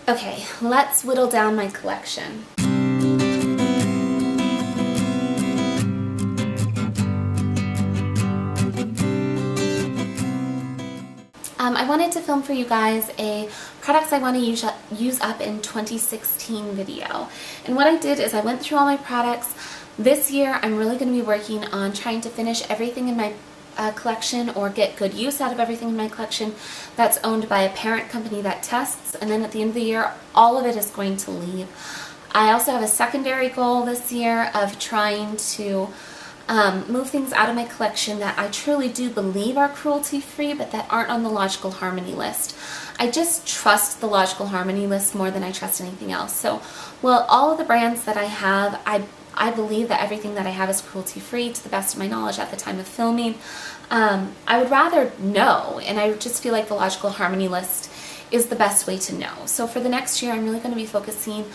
Okay, let's whittle down my collection. I wanted to film for you guys a products I want to use up in 2016 video. And what I did is I went through all my products. This year I'm really going to be working on trying to finish everything in my collection or get good use out of everything in my collection that's owned by a parent company that tests, and then at the end of the year all of it is going to leave. I also have a secondary goal this year of trying to move things out of my collection that I truly do believe are cruelty-free but that aren't on the logical harmony list. I just trust the logical harmony list more than I trust anything else. So, well, all of the brands that I have, I believe that everything that I have is cruelty-free to the best of my knowledge at the time of filming. I would rather know, and I just feel like the logical harmony list is the best way to know. So for the next year, I'm really going to be focusing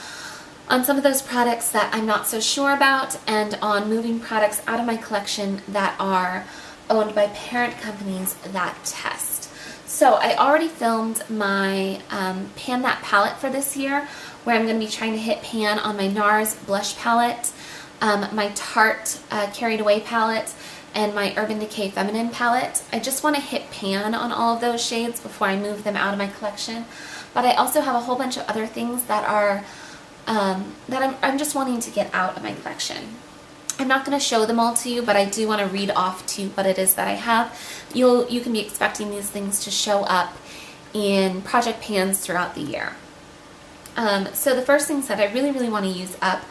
on some of those products that I'm not so sure about and on moving products out of my collection that are owned by parent companies that test. So I already filmed my Pan That palette for this year, where I'm going to be trying to hit pan on my NARS blush palette, my Tarte Carried Away palette, and my Urban Decay Feminine palette. I just want to hit pan on all of those shades before I move them out of my collection. But I also have a whole bunch of other things that are I'm just wanting to get out of my collection. I'm not going to show them all to you, but I do want to read off to you what it is that I have. You can be expecting these things to show up in project pans throughout the year. So the first things that I really want to use up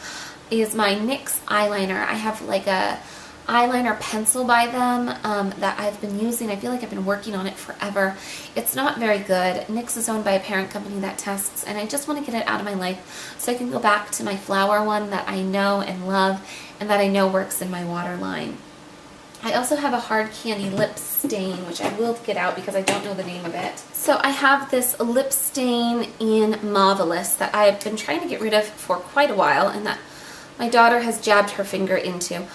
is my NYX eyeliner. I have like a eyeliner pencil by them that I've been using. I feel like I've been working on it forever. It's not very good. NYX is owned by a parent company that tests, and I just want to get it out of my life so I can go back to my flower one that I know and love and that I know works in my waterline. I also have a hard candy lip stain, which I will get out because I don't know the name of it. So I have this lip stain in Mauvelous that I've been trying to get rid of for quite a while and that my daughter has jabbed her finger into.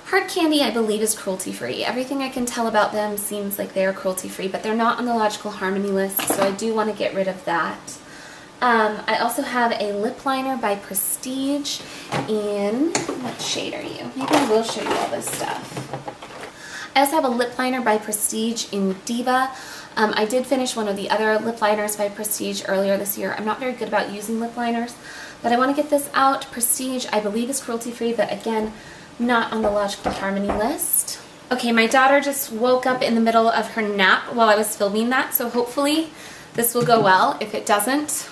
Hard candy, I believe, is cruelty-free. Everything I can tell about them seems like they are cruelty-free, but they're not on the logical harmony list, so I do want to get rid of that. I also have a lip liner by Prestige in, what shade are you? Maybe I will show you all this stuff. I also have a lip liner by Prestige in Diva. I did finish one of the other lip liners by Prestige earlier this year. I'm not very good about using lip liners, but I want to get this out. Prestige, I believe, is cruelty-free, but again, not on the logical harmony list. Okay, my daughter just woke up in the middle of her nap while I was filming that, so hopefully this will go well. If it doesn't,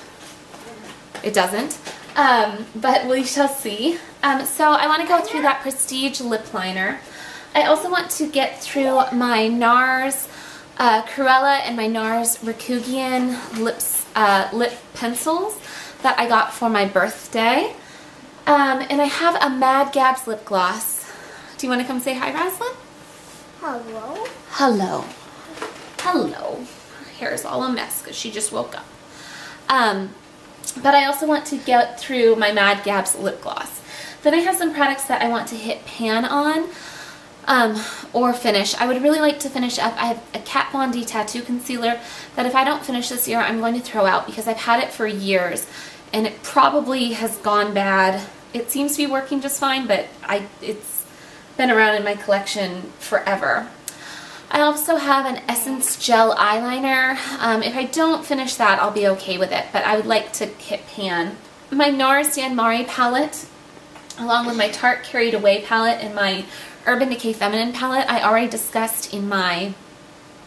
it doesn't. But we shall see. So I want to go through that Prestige lip liner. I also want to get through my NARS Cruella and my NARS Rakugian lip pencils that I got for my birthday. And I have a Mad Gabs lip gloss. Do you want to come say hi, Raslyn? Hello. Hello. Hello. Her hair is all a mess because she just woke up. But I also want to get through my Mad Gabs lip gloss. Then I have some products that I want to hit pan on or finish. I would really like to finish up. I have a Kat Von D tattoo concealer that if I don't finish this year, I'm going to throw out because I've had it for years. And it probably has gone bad. It seems to be working just fine, but it's been around in my collection forever. I also have an Essence Gel Eyeliner. If I don't finish that, I'll be okay with it, but I would like to hit pan. My NARS Dan Mare palette, along with my Tarte Carried Away palette and my Urban Decay Feminine palette, I already discussed in my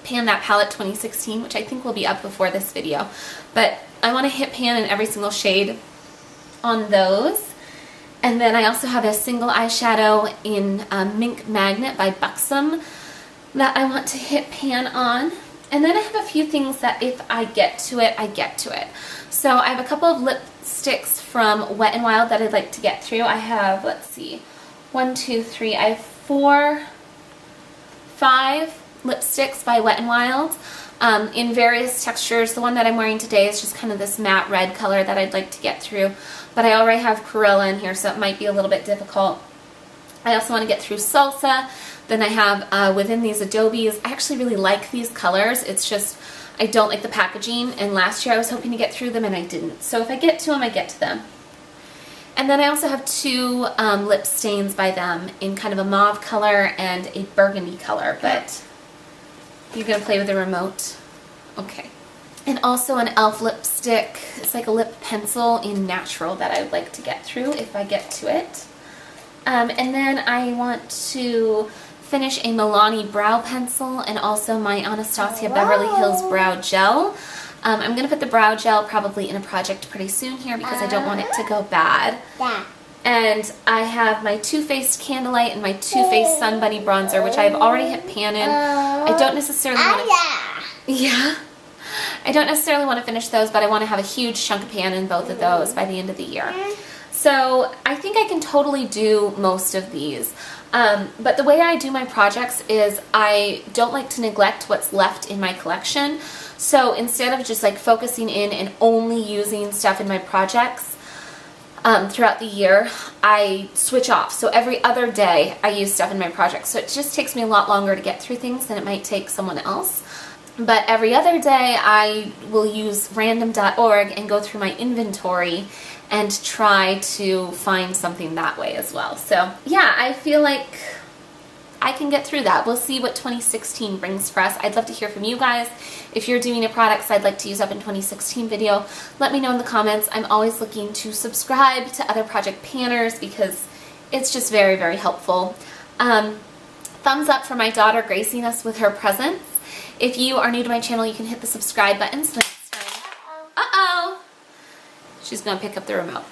Pan That Palette 2016, which I think will be up before this video. But I want to hit pan in every single shade on those. And then I also have a single eyeshadow in Mink Magnet by Buxom that I want to hit pan on. And then I have a few things that if I get to it, I get to it. So I have a couple of lipsticks from Wet n Wild that I'd like to get through. I have, let's see, 1, 2, 3, I have 5 lipsticks by Wet n Wild in various textures. The one that I'm wearing today is just kind of this matte red color that I'd like to get through, but I already have Cruella in here, so it might be a little bit difficult. I also want to get through Salsa. Then I have within these Adobes. I actually really like these colors. It's just I don't like the packaging, and last year I was hoping to get through them and I didn't. So if I get to them, I get to them. And then I also have two lip stains by them in kind of a mauve color and a burgundy color, but you're gonna play with the remote? Okay. And also an e.l.f. lipstick. It's like a lip pencil in natural that I would like to get through if I get to it. And then I want to finish a Milani brow pencil and also my Anastasia Beverly Hills brow gel. I'm going to put the brow gel probably in a project pretty soon here because I don't want it to go bad. And I have my Too Faced Candlelight and my Too Faced Sun Bunny bronzer, which I've already hit pan in. I don't necessarily want to... Yeah. I don't necessarily want to finish those, but I want to have a huge chunk of pan in both of those by the end of the year. So I think I can totally do most of these. But the way I do my projects is I don't like to neglect what's left in my collection. So instead of just like focusing in and only using stuff in my projects throughout the year, I switch off. So every other day I use stuff in my projects. So it just takes me a lot longer to get through things than it might take someone else. But every other day I will use random.org and go through my inventory and try to find something that way as well. So yeah, I feel like I can get through that. We'll see what 2016 brings for us. I'd love to hear from you guys. If you're doing a product I'd like to use up in 2016 video, let me know in the comments. I'm always looking to subscribe to other project panners because it's just very, very helpful. Thumbs up for my daughter gracing us with her presents. If you are new to my channel, you can hit the subscribe button so the next time... Uh-oh! She's going to pick up the remote.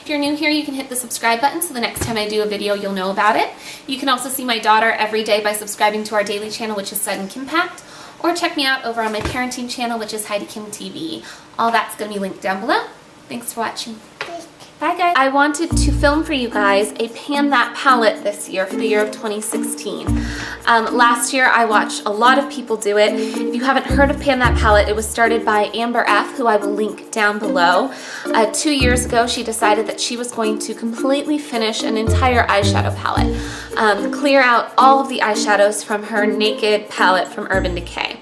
If you're new here, you can hit the subscribe button so the next time I do a video, you'll know about it. You can also see my daughter every day by subscribing to our daily channel, which is HeidiKMakeup, or check me out over on my parenting channel, which is HeidiKMTV. All that's going to be linked down below. Thanks for watching. Bye, guys. I wanted to film for you guys a Pan That palette this year for the year of 2016. Last year, I watched a lot of people do it. If you haven't heard of Pan That palette, it was started by Amber F., who I will link down below. 2 years ago, she decided that she was going to completely finish an entire eyeshadow palette. Clear out all of the eyeshadows from her Naked palette from Urban Decay.